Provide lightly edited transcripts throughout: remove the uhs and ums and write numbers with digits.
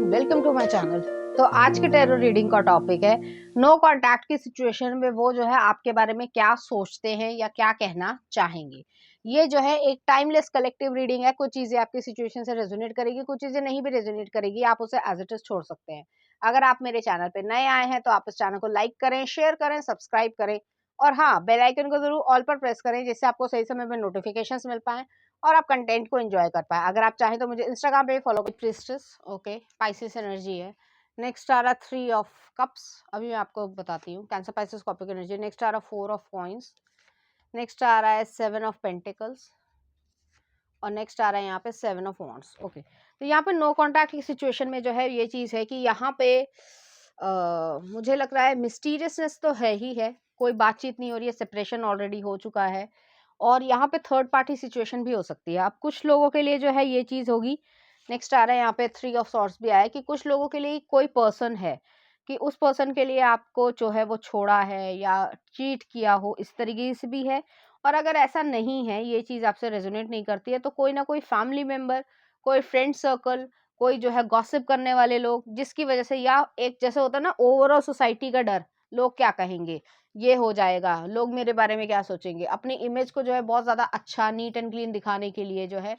Welcome to my channel. तो आज के टैरो रीडिंग का टॉपिक है नो कांटेक्ट की सिचुएशन में वो जो है आपके बारे में क्या सोचते हैं या क्या कहना चाहेंगे। ये जो है एक टाइमलेस कलेक्टिव रीडिंग है। कुछ चीजें आपकी सिचुएशन से रेजोनेट करेगी, कुछ चीजें नहीं भी रेजोनेट करेगी, आप उसे एज इट इज छोड़ सकते हैं। अगर आप मेरे चैनल पे नए आए हैं तो आप इस चैनल को लाइक करें, शेयर करें, सब्सक्राइब करें और हाँ, बेल आइकन को जरूर ऑल पर प्रेस करें जिससे आपको सही समय में नोटिफिकेशंस मिल पाए और आप कंटेंट को एंजॉय कर पाए। अगर आप चाहें तो मुझे इंस्टाग्राम पे फॉलो करें। प्रिस्टेस, ओके, पाइसेस एनर्जी है। नेक्स्ट आ रहा 3 ऑफ कप्स, अभी मैं आपको बताती हूँ। कैंसर पाइसेस कॉपिक एनर्जी। नेक्स्ट आ रहा 4 ऑफ कॉइंस। नेक्स्ट आ रहा है 7 ऑफ पेंटिकल्स और नेक्स्ट आ रहा है यहाँ पे 7 ऑफ वॉन्ड्स। ओके, तो यहाँ पे नो कॉन्टैक्ट की सिचुएशन में जो है ये चीज़ है कि यहाँ पे मुझे लग रहा है मिस्टीरियसनेस तो है ही है, कोई बातचीत नहीं हो रही है, सेपरेशन ऑलरेडी हो चुका है और यहाँ पे थर्ड पार्टी सिचुएशन भी हो सकती है। अब कुछ लोगों के लिए जो है ये चीज़ होगी। नेक्स्ट आ रहा है यहाँ पे 3 ऑफ सॉर्ड्स भी आया है कि कुछ लोगों के लिए कोई पर्सन है कि उस पर्सन के लिए आपको जो है वो छोड़ा है या चीट किया हो, इस तरीके से भी है। और अगर ऐसा नहीं है, ये चीज़ आपसे रेजोनेट नहीं करती है, तो कोई ना कोई फैमिली मेंबर, कोई फ्रेंड सर्कल, कोई जो है गॉसिप करने वाले लोग, जिसकी वजह से या एक जैसे होता है ना ओवरऑल सोसाइटी का डर, लोग क्या कहेंगे, ये हो जाएगा, लोग मेरे बारे में क्या सोचेंगे, अपनी इमेज को जो है बहुत ज़्यादा अच्छा नीट एंड क्लीन दिखाने के लिए जो है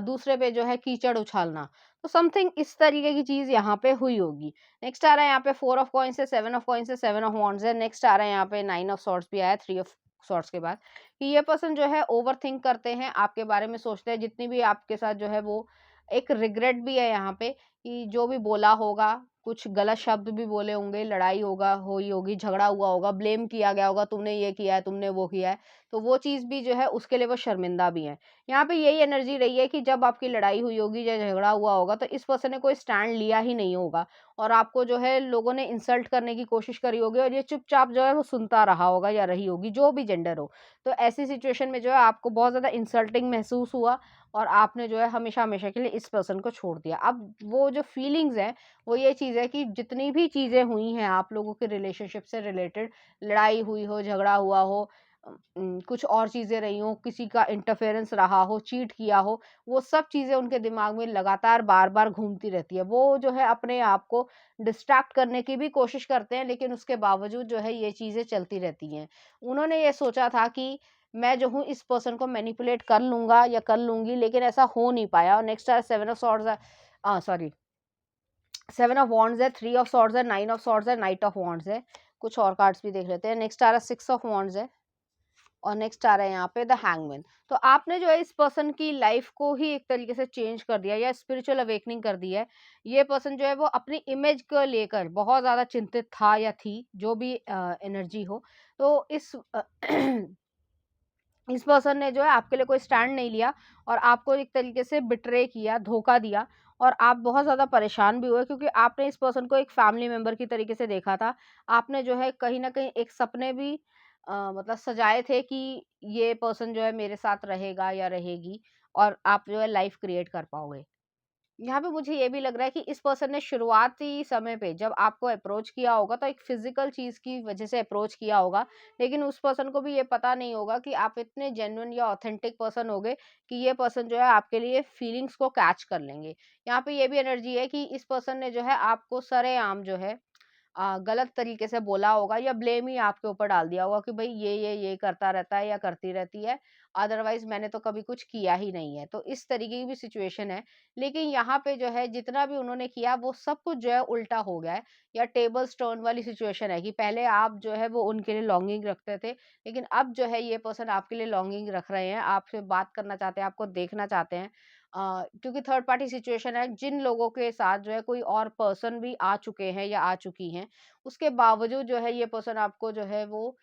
दूसरे पे जो है कीचड़ उछालना, तो समथिंग इस तरीके की चीज़ यहाँ पे हुई होगी। नेक्स्ट आ रहा है यहाँ पे 4 ऑफ कॉइन्स है, 7 ऑफ कॉइन्स है, 7 ऑफ वॉन्ड्स है। नेक्स्ट आ रहा है यहाँ पे 9 ऑफ सॉर्ड्स भी आया, 3 ऑफ सॉर्ट्स के बाद कि ये पर्सन जो है ओवर थिंक करते हैं, आपके बारे में सोचते हैं, जितनी भी आपके साथ जो है वो एक रिग्रेट भी है यहाँ पे कि जो भी बोला होगा, कुछ गलत शब्द भी बोले होंगे, लड़ाई हुई होगी, झगड़ा हुआ होगा, ब्लेम किया गया होगा, तुमने ये किया है, तुमने वो किया है, तो वो चीज़ भी जो है उसके लिए वो शर्मिंदा भी है। यहाँ पे यही एनर्जी रही है कि जब आपकी लड़ाई हुई होगी या झगड़ा हुआ होगा तो इस पर्सन ने कोई स्टैंड लिया ही नहीं होगा और आपको जो है लोगों ने इंसल्ट करने की कोशिश करी होगी और ये चुपचाप जो है वो सुनता रहा होगा या रही होगी, जो भी जेंडर हो। तो ऐसी सिचुएशन में जो है आपको बहुत ज़्यादा इंसल्टिंग महसूस हुआ और आपने जो है हमेशा हमेशा के लिए इस पर्सन को छोड़ दिया। अब वो जो फीलिंग्स हैं वो ये चीज़ है कि जितनी भी चीज़ें हुई हैं आप लोगों के रिलेशनशिप से रिलेटेड, लड़ाई हुई हो, झगड़ा हुआ हो, कुछ और चीज़ें रही हों, किसी का इंटरफेरेंस रहा हो, चीट किया हो, वो सब चीज़ें उनके दिमाग में लगातार बार-बार घूमती रहती है। वो जो है अपने आप को डिस्ट्रैक्ट करने की भी कोशिश करते हैं, लेकिन उसके बावजूद जो है ये चीज़ें चलती रहती हैं। उन्होंने ये सोचा था कि मैं जो हूँ इस पर्सन को मैनिपुलेट कर लूँगा या कर लूँगी, लेकिन ऐसा हो नहीं पाया। और नेक्स्ट है 7 ऑफ सॉर्ड्स है, सॉरी, 7 ऑफ वॉन्ड्स है, 3 ऑफ सॉर्ड्स है, 9 ऑफ सॉर्ड्स है, नाइट ऑफ वॉन्ड्स है। कुछ और कार्ड्स भी देख लेते हैं। नेक्स्ट आ रहा है 6 ऑफ वॉन्ड्स है और नेक्स्ट आ रहा है यहाँ पे द हैंगमैन। तो आपने जो है इस पर्सन की लाइफ को ही एक तरीके से चेंज कर दिया या स्पिरिचुअल अवेकनिंग कर दी है। ये पर्सन जो है वो अपनी इमेज को लेकर बहुत ज़्यादा चिंतित था या थी, जो भी एनर्जी हो। तो इस पर्सन ने जो है आपके लिए कोई स्टैंड नहीं लिया और आपको एक तरीके से बिट्रे किया, धोखा दिया और आप बहुत ज़्यादा परेशान भी हुए क्योंकि आपने इस पर्सन को एक फैमिली मेंबर की तरीके से देखा था। आपने जो है कहीं न कहीं एक सपने भी मतलब सजाए थे कि ये पर्सन जो है मेरे साथ रहेगा या रहेगी और आप जो है लाइफ़ क्रिएट कर पाओगे। यहाँ पे मुझे ये भी लग रहा है कि इस पर्सन ने शुरुआती समय पे जब आपको अप्रोच किया होगा तो एक फिजिकल चीज की वजह से अप्रोच किया होगा, लेकिन उस पर्सन को भी ये पता नहीं होगा कि आप इतने जेन्युइन या ऑथेंटिक पर्सन होगे कि ये पर्सन जो है आपके लिए फीलिंग्स को कैच कर लेंगे। यहाँ पे ये भी एनर्जी है कि इस पर्सन ने जो है आपको सरेआम जो है गलत तरीके से बोला होगा या ब्लेम ही आपके ऊपर डाल दिया होगा कि भाई ये करता रहता है या करती रहती है, अदरवाइज मैंने तो कभी कुछ किया ही नहीं है। तो इस तरीके की भी सिचुएशन है। लेकिन यहाँ पे जो है जितना भी उन्होंने किया वो सब कुछ जो है उल्टा हो गया है या टेबल्स टर्न वाली सिचुएशन है कि पहले आप जो है वो उनके लिए लॉन्गिंग रखते थे, लेकिन अब जो है ये पर्सन आपके लिए लॉन्गिंग रख रहे हैं, आपसे बात करना चाहते हैं, आपको देखना चाहते हैं। क्योंकि थर्ड पार्टी सिचुएशन है, जिन लोगों के साथ जो है कोई और पर्सन भी आ चुके हैं या आ चुकी हैं, उसके बावजूद जो है ये पर्सन आपको जो है वो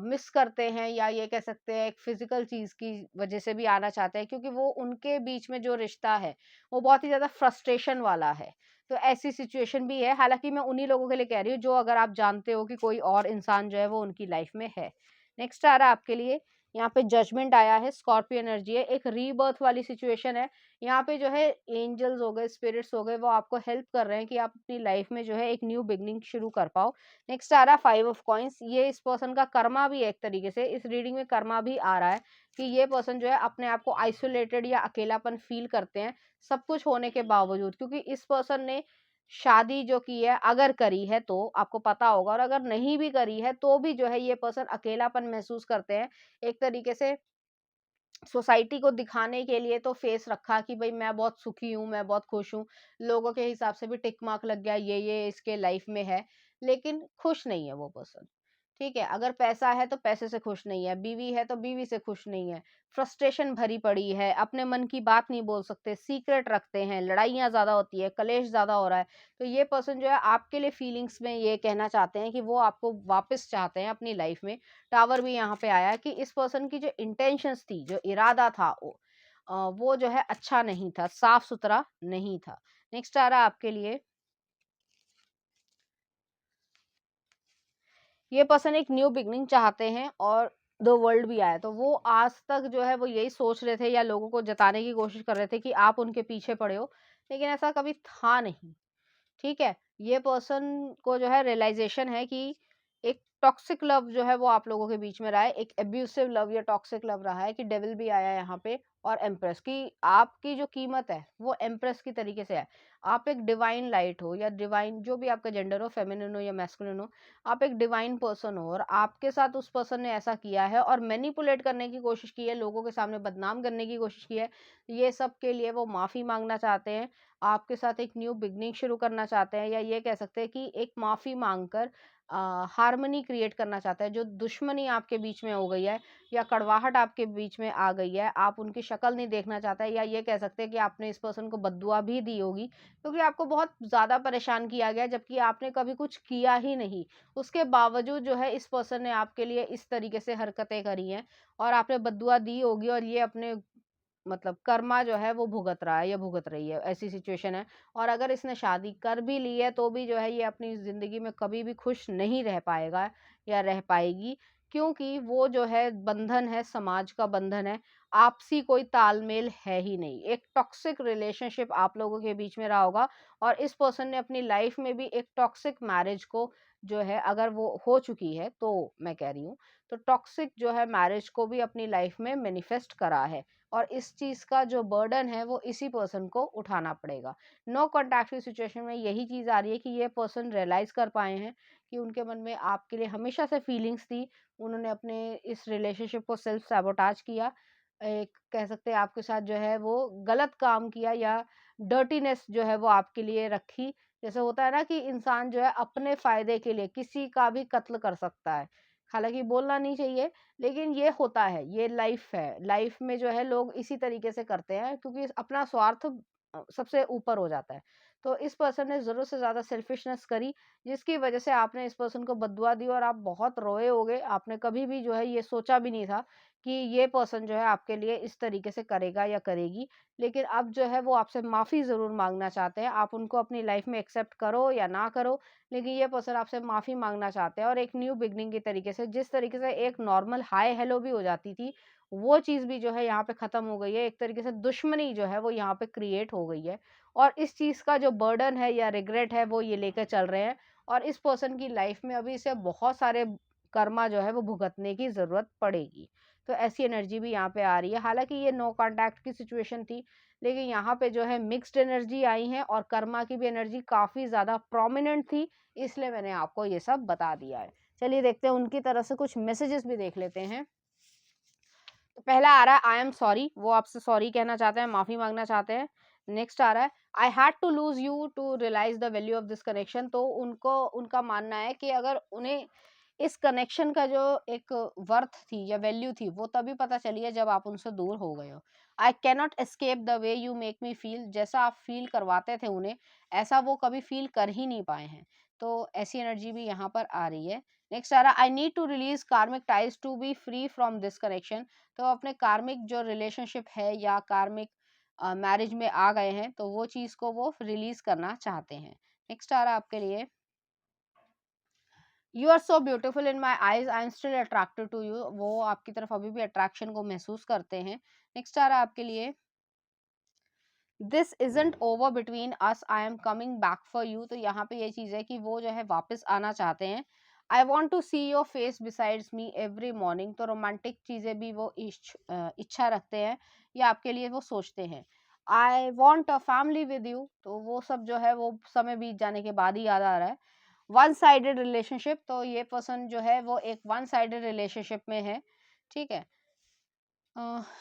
मिस करते हैं या ये कह सकते हैं एक फिजिकल चीज की वजह से भी आना चाहते हैं, क्योंकि वो उनके बीच में जो रिश्ता है वो बहुत ही ज्यादा फ्रस्ट्रेशन वाला है। तो ऐसी सिचुएशन भी है। हालांकि मैं उन्हीं लोगों के लिए कह रही हूँ जो अगर आप जानते हो कि कोई और इंसान जो है वो उनकी लाइफ में है। नेक्स्ट आ रहा है आपके लिए यहाँ पे जजमेंट आया है, स्कॉर्पियो एनर्जी है, एक रीबर्थ वाली सिचुएशन है। यहाँ पे जो है एंजल्स हो गए, स्पिरिट्स हो गए, वो आपको हेल्प कर रहे हैं कि आप अपनी लाइफ में जो है एक न्यू बिगनिंग शुरू कर पाओ। नेक्स्ट आ रहा है 5 ऑफ कॉइंस। ये इस पर्सन का कर्मा भी है, एक तरीके से इस रीडिंग में कर्मा भी आ रहा है कि ये पर्सन जो है अपने आप को आइसोलेटेड या अकेलापन फील करते हैं सब कुछ होने के बावजूद, क्योंकि इस पर्सन ने शादी जो की है अगर करी है तो आपको पता होगा, और अगर नहीं भी करी है तो भी जो है ये पर्सन अकेलापन महसूस करते हैं। एक तरीके से सोसाइटी को दिखाने के लिए तो फेस रखा कि भाई मैं बहुत सुखी हूँ, मैं बहुत खुश हूँ, लोगों के हिसाब से भी टिक मार्क लग गया, ये इसके लाइफ में है, लेकिन खुश नहीं है वो पर्सन। ठीक है, अगर पैसा है तो पैसे से खुश नहीं है, बीवी है तो बीवी से खुश नहीं है, फ्रस्ट्रेशन भरी पड़ी है, अपने मन की बात नहीं बोल सकते, सीक्रेट रखते हैं, लड़ाइयाँ ज़्यादा होती है, कलेश ज़्यादा हो रहा है। तो ये पर्सन जो है आपके लिए फीलिंग्स में ये कहना चाहते हैं कि वो आपको वापस चाहते हैं अपनी लाइफ में। टावर भी यहाँ पे आया है कि इस पर्सन की जो इंटेंशंस थी, जो इरादा था वो जो है अच्छा नहीं था, साफ-सुथरा नहीं था। नेक्स्ट आ रहा है आपके लिए, ये पर्सन एक न्यू बिगनिंग चाहते हैं और द वर्ल्ड भी आया, तो वो आज तक जो है वो यही सोच रहे थे या लोगों को जताने की कोशिश कर रहे थे कि आप उनके पीछे पड़े हो, लेकिन ऐसा कभी था नहीं। ठीक है? ये पर्सन को जो है रियलाइज़ेशन है कि एक टॉक्सिक लव जो है वो आप लोगों के बीच में रहा है, एक अब्यूसिव लव या टॉक्सिक लव रहा है कि डेविल भी आया है यहाँ पे, और एम्प्रेस की आपकी जो कीमत है वो एम्प्रेस की तरीके से है। आप एक डिवाइन लाइट हो या डिवाइन जो भी आपका जेंडर हो, फेमिनिन हो या मैस्कुलिन हो, आप एक डिवाइन पर्सन हो, और आपके साथ उस पर्सन ने ऐसा किया है और मैनिपुलेट करने की कोशिश की है, लोगों के सामने बदनाम करने की कोशिश की है। ये सब के लिए वो माफ़ी माँगना चाहते हैं, आपके साथ एक न्यू बिगनिंग शुरू करना चाहते हैं, या ये कह सकते हैं कि एक माफ़ी माँगकर हार्मनी क्रिएट करना चाहते हैं। जो दुश्मनी आपके बीच में हो गई है या कड़वाहट आपके बीच में आ गई है, आप उनकी शक्ल नहीं देखना चाहते हैं, या ये कह सकते हैं कि आपने इस पर्सन को बद्दुआ भी दी होगी, क्योंकि आपको बहुत ज़्यादा परेशान किया गया जबकि आपने कभी कुछ किया ही नहीं। उसके बावजूद जो है इस पर्सन ने आपके लिए इस तरीके से हरकतें करी हैं और आपने बद्दुआ दी होगी, और ये अपने मतलब कर्मा जो है वो भुगत रहा है या भुगत रही है, ऐसी सिचुएशन है। और अगर इसने शादी कर भी ली है तो भी जो है ये अपनी ज़िंदगी में कभी भी खुश नहीं रह पाएगा या रह पाएगी, क्योंकि वो जो है बंधन है, समाज का बंधन है, आपसी कोई तालमेल है ही नहीं। एक टॉक्सिक रिलेशनशिप आप लोगों के बीच में रहा होगा, और इस पर्सन ने अपनी लाइफ में भी एक टॉक्सिक मैरिज को जो है, अगर वो हो चुकी है तो मैं कह रही हूँ, तो टॉक्सिक जो है मैरिज को भी अपनी लाइफ में मैनिफेस्ट करा है, और इस चीज़ का जो बर्डन है वो इसी पर्सन को उठाना पड़ेगा। नो कॉन्टैक्ट की सिचुएशन में यही चीज़ आ रही है कि ये पर्सन रियलाइज़ कर पाए हैं कि उनके मन में आपके लिए हमेशा से फीलिंग्स थी। उन्होंने अपने इस रिलेशनशिप को सेल्फ सैबोटाज किया। एक कह सकते हैं आपके साथ जो है वो गलत काम किया, या डर्टीनेस जो है वो आपके लिए रखी। जैसे होता है ना कि इंसान जो है अपने फ़ायदे के लिए किसी का भी कत्ल कर सकता है। हालाँकि बोलना नहीं चाहिए, लेकिन ये होता है, ये लाइफ है। लाइफ में जो है लोग इसी तरीके से करते हैं क्योंकि अपना स्वार्थ सबसे ऊपर हो जाता है। तो इस पर्सन ने ज़रूरत से ज़्यादा सेल्फिशनेस करी, जिसकी वज़ह से आपने इस पर्सन को बद्दुआ दी और आप बहुत रोए होगे। आपने कभी भी जो है ये सोचा भी नहीं था कि ये पर्सन जो है आपके लिए इस तरीके से करेगा या करेगी। लेकिन अब जो है वो आपसे माफ़ी ज़रूर माँगना चाहते हैं। आप उनको अपनी लाइफ में एक्सेप्ट करो या ना करो, लेकिन ये पर्सन आपसे माफ़ी माँगना चाहते हैं, और एक न्यू बिगिनिंग के तरीके से, जिस तरीके से एक नॉर्मल हाय हेलो भी हो जाती थी, वो चीज़ भी जो है यहाँ पे ख़त्म हो गई है। एक तरीके से दुश्मनी जो है वो यहाँ पे क्रिएट हो गई है, और इस चीज़ का जो बर्डन है या रिग्रेट है वो ये लेकर चल रहे हैं, और इस पर्सन की लाइफ में अभी इसे बहुत सारे कर्मा जो है वो भुगतने की ज़रूरत पड़ेगी। तो ऐसी एनर्जी भी यहाँ पे आ रही है। हालाँकि ये नो कॉन्टैक्ट की सिचुएशन थी, लेकिन यहाँ पे जो है मिक्स्ड एनर्जी आई है, और कर्मा की भी एनर्जी काफ़ी ज़्यादा प्रोमिनेंट थी, इसलिए मैंने आपको ये सब बता दिया है। चलिए देखते हैं, उनकी तरफ से कुछ मैसेजेस भी देख लेते हैं। तो पहला आ रहा है आई एम सॉरी, वो आपसे सॉरी कहना चाहते हैं, माफ़ी माँगना चाहते हैं। नेक्स्ट आ रहा है I had to lose you to realize the value of this connection, तो उनको उनका मानना है कि अगर उन्हें इस कनेक्शन का जो एक वर्थ थी या वैल्यू थी वो तभी पता चली है जब आप उनसे दूर हो गए हो। I cannot escape the way you make me feel, जैसा आप फील करवाते थे उन्हें, ऐसा वो कभी फील कर ही नहीं पाए हैं। तो ऐसी एनर्जी भी यहाँ पर आ रही है। नेक्स्ट आ रहा है I need to release karmic ties to be free from this connection, तो अपने कार्मिक जो रिलेशनशिप है या कार्मिक मैरिज में आ गए हैं, तो वो चीज़ को वो रिलीज करना चाहते हैं। नेक्स्ट आ रहा है आपके लिए you are so beautiful in my eyes I am still attracted to you, वो आपकी तरफ अभी भी अट्रैक्शन को महसूस करते हैं। नेक्स्ट आ रहा है आपके लिए this isn't over between us I am coming back for you, तो यहाँ पे ये चीज़ है कि वो जो है वापस आना चाहते हैं। I want to see your face besides me every morning, तो रोमांटिक चीज़ें भी वो इच्छा रखते हैं या आपके लिए वो सोचते हैं। I want a family with you, तो वो सब जो है वो समय बीत जाने के बाद ही याद आ रहा है। वन साइडेड रिलेशनशिप, तो ये पर्सन जो है वो एक वन साइडेड रिलेशनशिप में है, ठीक है।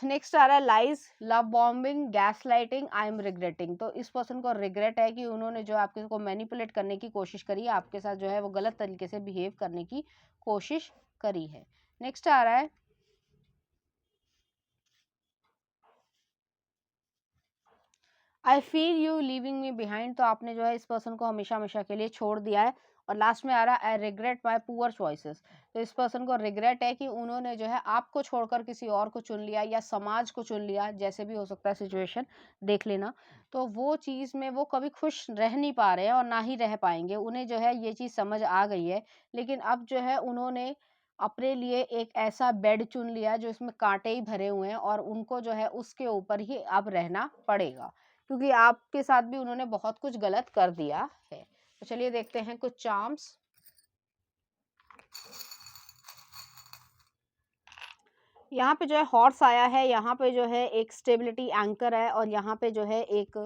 नेक्स्ट आ रहा है lies, love bombing, gas lighting, I am regretting, तो इस पर्सन को रिग्रेट है कि उन्होंने जो आपके को मैनिपुलेट करने की कोशिश करी है, आपके साथ जो है वो गलत तरीके से बिहेव करने की कोशिश करी है। नेक्स्ट आ रहा है I feel you leaving me behind, तो आपने जो है इस पर्सन को हमेशा हमेशा के लिए छोड़ दिया है। और लास्ट में आ रहा है I regret my poor choices, तो इस पर्सन को रिग्रेट है कि उन्होंने जो है आपको छोड़कर किसी और को चुन लिया या समाज को चुन लिया, जैसे भी हो सकता है सिचुएशन, देख लेना। तो वो चीज़ में वो कभी खुश रह नहीं पा रहे हैं और ना ही रह पाएंगे, उन्हें जो है ये चीज़ समझ आ गई है। लेकिन अब जो है उन्होंने अपने लिए एक ऐसा बेड चुन लिया जो इसमें कांटे ही भरे हुए हैं, और उनको जो है उसके ऊपर ही अब रहना पड़ेगा, क्योंकि आपके साथ भी उन्होंने बहुत कुछ गलत कर दिया है। तो चलिए देखते हैं कुछ चार्म्स। यहाँ पे जो है हॉर्स आया है, यहाँ पे जो है एक स्टेबिलिटी एंकर है, और यहाँ पे जो है एक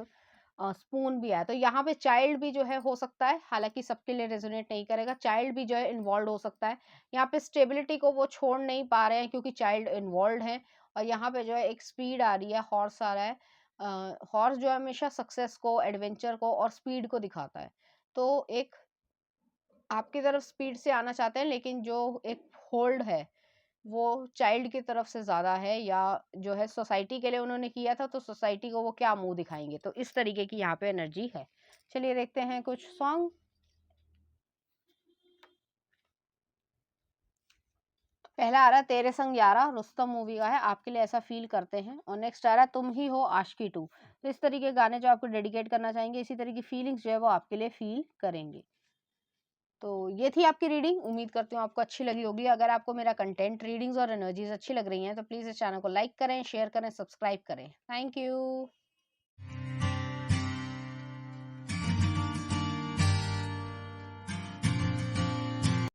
स्पून भी आया। तो यहाँ पे चाइल्ड भी जो है हो सकता है, हालांकि सबके लिए रेजोनेट नहीं करेगा, चाइल्ड भी जो है इन्वॉल्व हो सकता है। यहाँ पे स्टेबिलिटी को वो छोड़ नहीं पा रहे हैं क्योंकि चाइल्ड इन्वॉल्व है। और यहाँ पे जो है एक स्पीड आ रही है, हॉर्स आ रहा है। हॉर्स जो है हमेशा सक्सेस को, एडवेंचर को और स्पीड को दिखाता है। तो एक आपकी तरफ स्पीड से आना चाहते हैं, लेकिन जो एक होल्ड है वो चाइल्ड की तरफ से ज़्यादा है, या जो है सोसाइटी के लिए उन्होंने किया था, तो सोसाइटी को वो क्या मुँह दिखाएँगे, तो इस तरीके की यहाँ पे एनर्जी है। चलिए देखते हैं कुछ सॉन्ग। पहला आ रहा है तेरे संग यारा, रुस्तम मूवी का है, आपके लिए ऐसा फ़ील करते हैं। और नेक्स्ट आ रहा है तुम ही हो आशिकी 2, तो इस तरीके के गाने जो आपको डेडिकेट करना चाहेंगे, इसी तरह की फीलिंग्स जो है वो आपके लिए फ़ील करेंगे। तो ये थी आपकी रीडिंग, उम्मीद करती हूँ आपको अच्छी लगी होगी। अगर आपको मेरा कंटेंट, रीडिंग्स और एनर्जीज अच्छी लग रही हैं तो प्लीज़ इस चैनल को लाइक करें, शेयर करें, सब्सक्राइब करें। Thank you.